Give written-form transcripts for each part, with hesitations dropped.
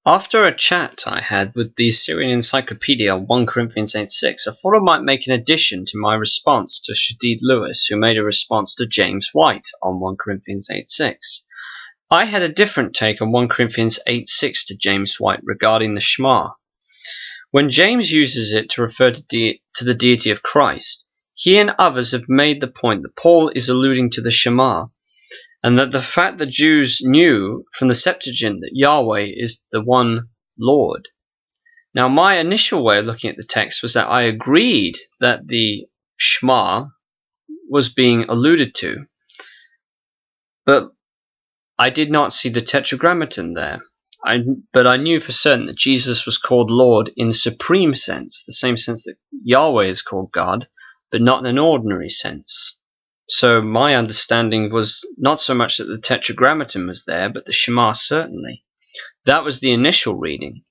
After a chat I had with the Syrian Encyclopedia on 1 Corinthians 8:6, I thought I might make an addition to my response to Shadid Lewis, who made a response to James White on 1 Corinthians 8:6. I had a different take on 1 Corinthians 8:6 to James White regarding the Shema. When James uses it to refer to the deity of Christ, he and others have made the point that Paul is alluding to the Shema, and that the fact that Jews knew from the Septuagint that Yahweh is the one Lord. Now, my initial way of looking at the text was that I agreed that the Shema was being alluded to, but I did not see the Tetragrammaton there. But I knew for certain that Jesus was called Lord in supreme sense, the same sense that Yahweh is called God, but not in an ordinary sense. So my understanding was not so much that the Tetragrammaton was there, but the Shema certainly. That was the initial reading.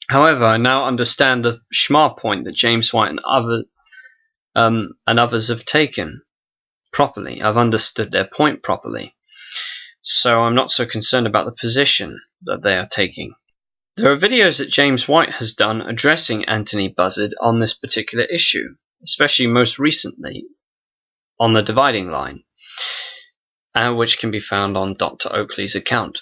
However, I now understand the Shema point that James White and others have taken properly. I've understood their point properly. So I'm not so concerned about the position that they are taking. There are videos that James White has done addressing Anthony Buzzard on this particular issue, especially most recently on the dividing line, which can be found on Dr. Oakley's account.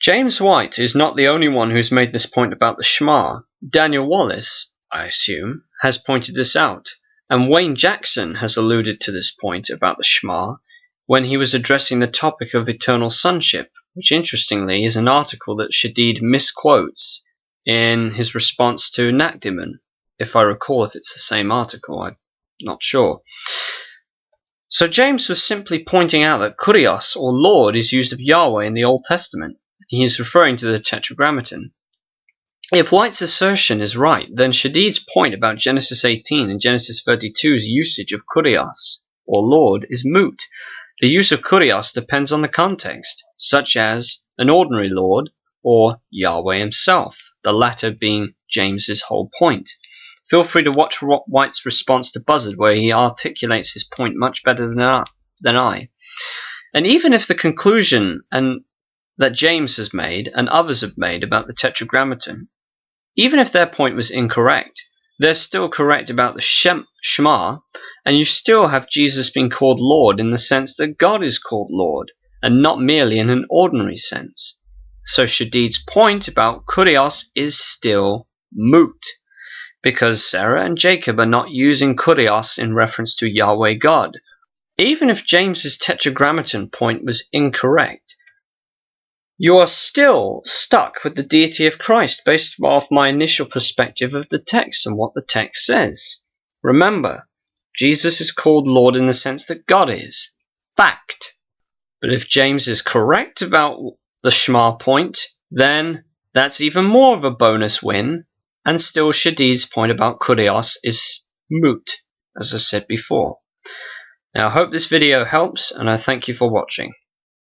James White is not the only one who's made this point about the Shema. Daniel Wallace, I assume, has pointed this out, and Wayne Jackson has alluded to this point about the Shema when he was addressing the topic of eternal sonship, which interestingly is an article that Shadid misquotes in his response to Addendum, if I recall if it's the same article, I'm not sure. So James was simply pointing out that Kurios, or Lord, is used of Yahweh in the Old Testament. He is referring to the Tetragrammaton. If White's assertion is right, then Shadid's point about Genesis 18 and Genesis 32's usage of Kurios, or Lord, is moot. The use of Kurios depends on the context, such as an ordinary Lord or Yahweh himself, the latter being James's whole point. Feel free to watch White's response to Buzzard, where he articulates his point much better than I. And even if the conclusion that James has made and others have made about the Tetragrammaton, even if their point was incorrect, they're still correct about the Shema, and you still have Jesus being called Lord in the sense that God is called Lord, and not merely in an ordinary sense. So Shadid's point about Kurios is still moot, because Sarah and Jacob are not using Kurios in reference to Yahweh God. Even if James's Tetragrammaton point was incorrect, you are still stuck with the deity of Christ based off my initial perspective of the text and what the text says. Remember, Jesus is called Lord in the sense that God is. Fact. But if James is correct about the Shema point, then that's even more of a bonus win, and still Shadid's point about Kurios is moot, as I said before. Now I hope this video helps, and I thank you for watching.